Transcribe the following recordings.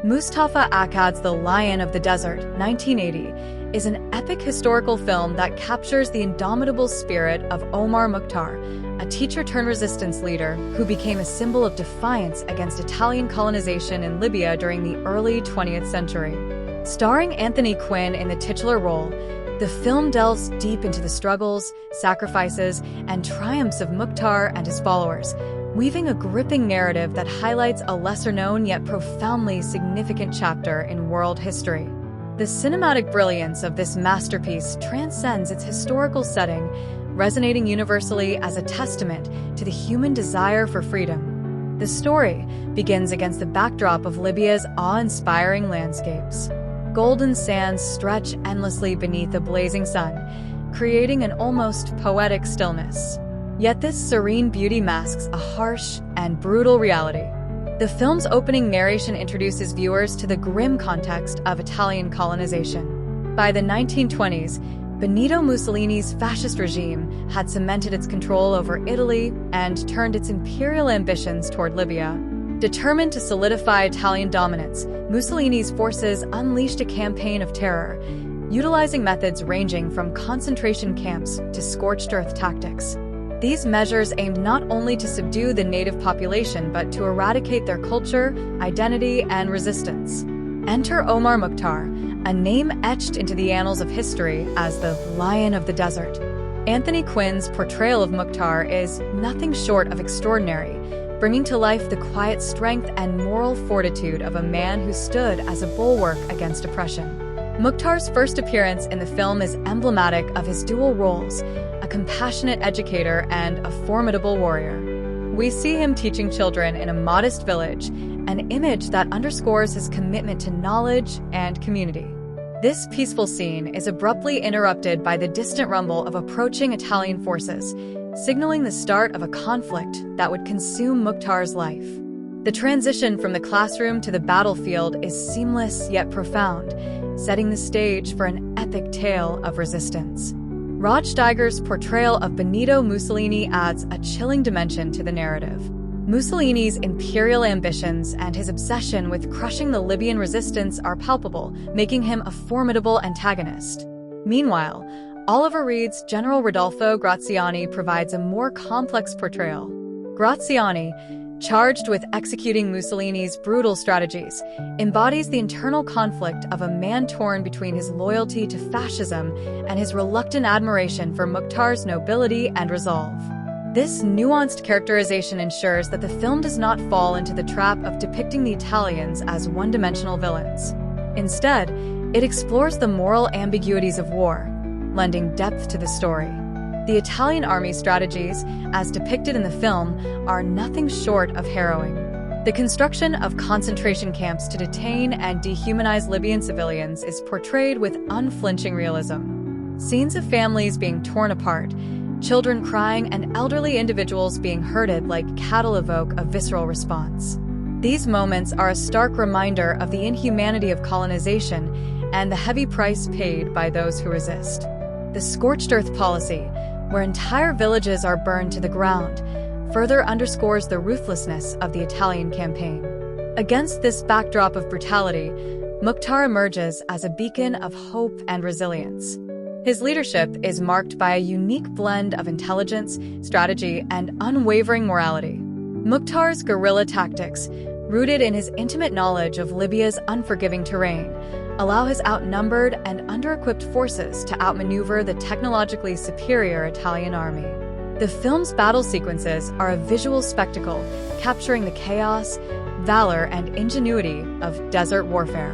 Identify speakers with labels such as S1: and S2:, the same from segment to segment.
S1: Moustapha Akkad's The Lion of the Desert, 1980, is an epic historical film that captures the indomitable spirit of Omar Mukhtar, a teacher-turned-resistance leader who became a symbol of defiance against Italian colonization in Libya during the early 20th century. Starring Anthony Quinn in the titular role, the film delves deep into the struggles, sacrifices, and triumphs of Mukhtar and his followers, weaving a gripping narrative that highlights a lesser-known yet profoundly significant chapter in world history. The cinematic brilliance of this masterpiece transcends its historical setting, resonating universally as a testament to the human desire for freedom. The story begins against the backdrop of Libya's awe-inspiring landscapes. Golden sands stretch endlessly beneath a blazing sun, creating an almost poetic stillness. Yet this serene beauty masks a harsh and brutal reality. The film's opening narration introduces viewers to the grim context of Italian colonization. By the 1920s, Benito Mussolini's fascist regime had cemented its control over Italy and turned its imperial ambitions toward Libya. Determined to solidify Italian dominance, Mussolini's forces unleashed a campaign of terror, utilizing methods ranging from concentration camps to scorched earth tactics. These measures aimed not only to subdue the native population but to eradicate their culture, identity, and resistance. Enter Omar Mukhtar, a name etched into the annals of history as the Lion of the Desert. Anthony Quinn's portrayal of Mukhtar is nothing short of extraordinary, bringing to life the quiet strength and moral fortitude of a man who stood as a bulwark against oppression. Mukhtar's first appearance in the film is emblematic of his dual roles, a compassionate educator and a formidable warrior. We see him teaching children in a modest village, an image that underscores his commitment to knowledge and community. This peaceful scene is abruptly interrupted by the distant rumble of approaching Italian forces, signaling the start of a conflict that would consume Mukhtar's life. The transition from the classroom to the battlefield is seamless yet profound, setting the stage for an epic tale of resistance. Rod Steiger's portrayal of Benito Mussolini adds a chilling dimension to the narrative. Mussolini's imperial ambitions and his obsession with crushing the Libyan resistance are palpable, making him a formidable antagonist. Meanwhile, Oliver Reed's General Rodolfo Graziani provides a more complex portrayal. Graziani, charged with executing Mussolini's brutal strategies, embodies the internal conflict of a man torn between his loyalty to fascism and his reluctant admiration for Mukhtar's nobility and resolve. This nuanced characterization ensures that the film does not fall into the trap of depicting the Italians as one-dimensional villains. Instead, it explores the moral ambiguities of war, lending depth to the story. The Italian army strategies, as depicted in the film, are nothing short of harrowing. The construction of concentration camps to detain and dehumanize Libyan civilians is portrayed with unflinching realism. Scenes of families being torn apart, children crying, and elderly individuals being herded like cattle evoke a visceral response. These moments are a stark reminder of the inhumanity of colonization and the heavy price paid by those who resist. The scorched earth policy, where entire villages are burned to the ground, further underscores the ruthlessness of the Italian campaign. Against this backdrop of brutality, Mukhtar emerges as a beacon of hope and resilience. His leadership is marked by a unique blend of intelligence, strategy, and unwavering morality. Mukhtar's guerrilla tactics, rooted in his intimate knowledge of Libya's unforgiving terrain, allow his outnumbered and under-equipped forces to outmaneuver the technologically superior Italian army. The film's battle sequences are a visual spectacle, capturing the chaos, valor, and ingenuity of desert warfare.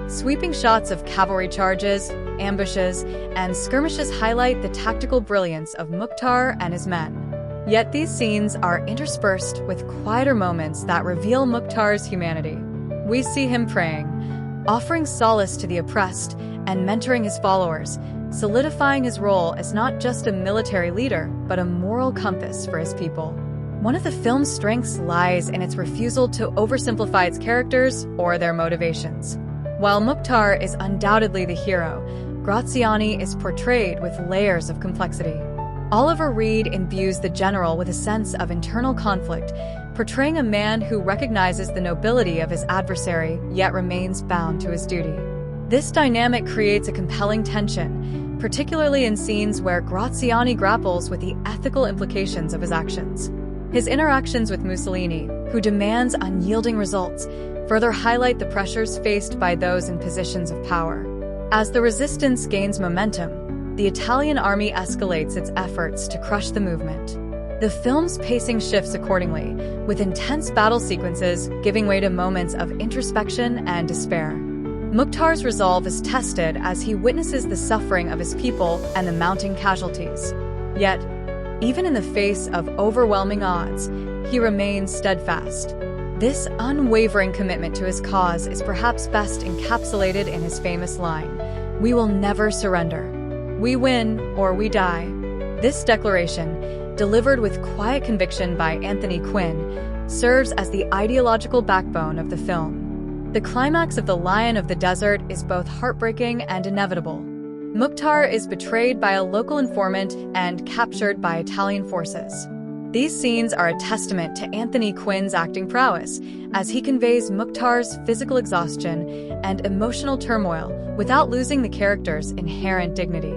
S1: Sweeping shots of cavalry charges, ambushes, and skirmishes highlight the tactical brilliance of Mukhtar and his men. Yet these scenes are interspersed with quieter moments that reveal Mukhtar's humanity. We see him praying, offering solace to the oppressed, and mentoring his followers, solidifying his role as not just a military leader, but a moral compass for his people. One of the film's strengths lies in its refusal to oversimplify its characters or their motivations. While Mukhtar is undoubtedly the hero, Graziani is portrayed with layers of complexity. Oliver Reed imbues the general with a sense of internal conflict, portraying a man who recognizes the nobility of his adversary yet remains bound to his duty. This dynamic creates a compelling tension, particularly in scenes where Graziani grapples with the ethical implications of his actions. His interactions with Mussolini, who demands unyielding results, further highlight the pressures faced by those in positions of power. As the resistance gains momentum, the Italian army escalates its efforts to crush the movement. The film's pacing shifts accordingly, with intense battle sequences giving way to moments of introspection and despair. Mukhtar's resolve is tested as he witnesses the suffering of his people and the mounting casualties. Yet, even in the face of overwhelming odds, he remains steadfast. This unwavering commitment to his cause is perhaps best encapsulated in his famous line, "We will never surrender. We win or we die." This declaration, delivered with quiet conviction by Anthony Quinn, serves as the ideological backbone of the film. The climax of The Lion of the Desert is both heartbreaking and inevitable. Mukhtar is betrayed by a local informant and captured by Italian forces. These scenes are a testament to Anthony Quinn's acting prowess, as he conveys Mukhtar's physical exhaustion and emotional turmoil without losing the character's inherent dignity.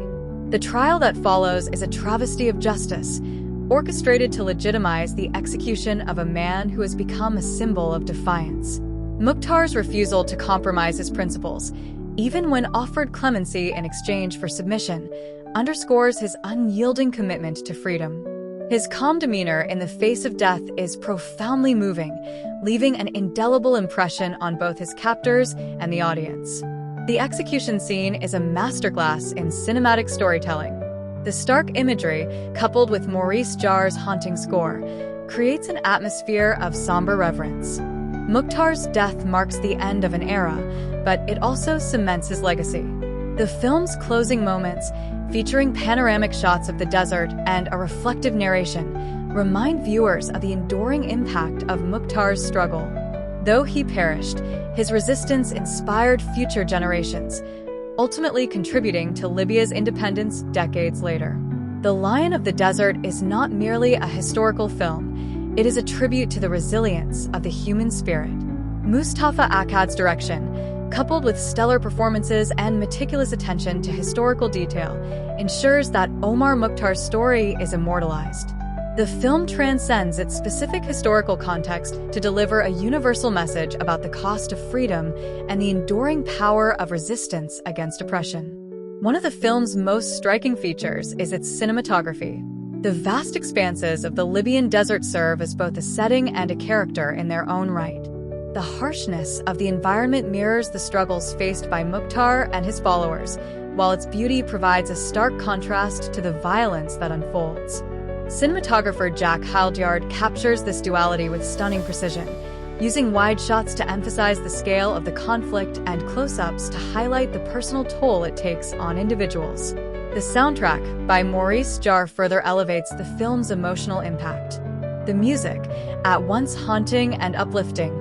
S1: The trial that follows is a travesty of justice, orchestrated to legitimize the execution of a man who has become a symbol of defiance. Mukhtar's refusal to compromise his principles, even when offered clemency in exchange for submission, underscores his unyielding commitment to freedom. His calm demeanor in the face of death is profoundly moving, leaving an indelible impression on both his captors and the audience. The execution scene is a masterclass in cinematic storytelling. The stark imagery, coupled with Maurice Jarre's haunting score, creates an atmosphere of somber reverence. Mukhtar's death marks the end of an era, but it also cements his legacy. The film's closing moments, featuring panoramic shots of the desert and a reflective narration, remind viewers of the enduring impact of Mukhtar's struggle. Though he perished, his resistance inspired future generations, ultimately contributing to Libya's independence decades later. The Lion of the Desert is not merely a historical film, it is a tribute to the resilience of the human spirit. Moustapha Akkad's direction, coupled with stellar performances and meticulous attention to historical detail, ensures that Omar Mukhtar's story is immortalized. The film transcends its specific historical context to deliver a universal message about the cost of freedom and the enduring power of resistance against oppression. One of the film's most striking features is its cinematography. The vast expanses of the Libyan desert serve as both a setting and a character in their own right. The harshness of the environment mirrors the struggles faced by Mukhtar and his followers, while its beauty provides a stark contrast to the violence that unfolds. Cinematographer Jack Hildyard captures this duality with stunning precision, using wide shots to emphasize the scale of the conflict and close-ups to highlight the personal toll it takes on individuals. The soundtrack by Maurice Jarre further elevates the film's emotional impact. The music, at once haunting and uplifting,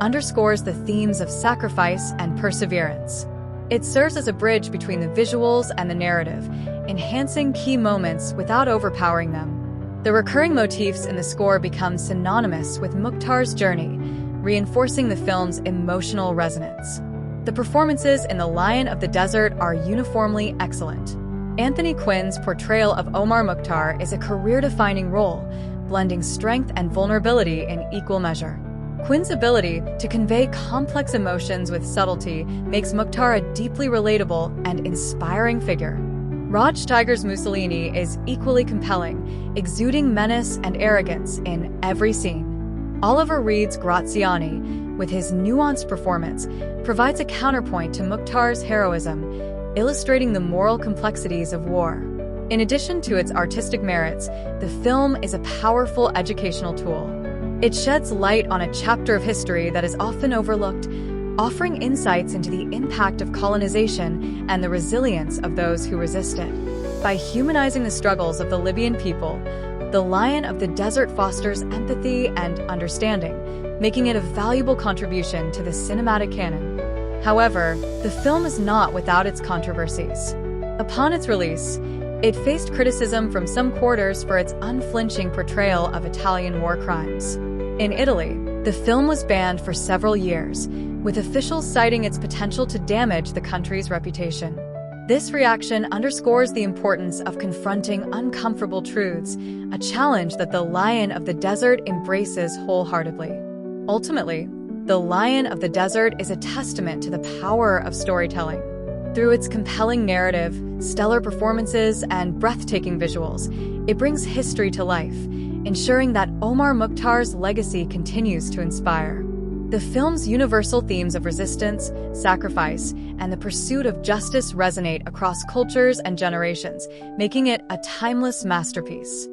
S1: underscores the themes of sacrifice and perseverance. It serves as a bridge between the visuals and the narrative, enhancing key moments without overpowering them. The recurring motifs in the score become synonymous with Mukhtar's journey, reinforcing the film's emotional resonance. The performances in The Lion of the Desert are uniformly excellent. Anthony Quinn's portrayal of Omar Mukhtar is a career-defining role, blending strength and vulnerability in equal measure. Quinn's ability to convey complex emotions with subtlety makes Mukhtar a deeply relatable and inspiring figure. Raj Tiger's Mussolini is equally compelling, exuding menace and arrogance in every scene. Oliver Reed's Graziani, with his nuanced performance, provides a counterpoint to Mukhtar's heroism, illustrating the moral complexities of war. In addition to its artistic merits, the film is a powerful educational tool. It sheds light on a chapter of history that is often overlooked, offering insights into the impact of colonization and the resilience of those who resisted. By humanizing the struggles of the Libyan people, The Lion of the Desert fosters empathy and understanding, making it a valuable contribution to the cinematic canon. However, the film is not without its controversies. Upon its release, it faced criticism from some quarters for its unflinching portrayal of Italian war crimes. In Italy, the film was banned for several years, with officials citing its potential to damage the country's reputation. This reaction underscores the importance of confronting uncomfortable truths, a challenge that The Lion of the Desert embraces wholeheartedly. Ultimately, The Lion of the Desert is a testament to the power of storytelling. Through its compelling narrative, stellar performances, and breathtaking visuals, it brings history to life, ensuring that Omar Mukhtar's legacy continues to inspire. The film's universal themes of resistance, sacrifice, and the pursuit of justice resonate across cultures and generations, making it a timeless masterpiece.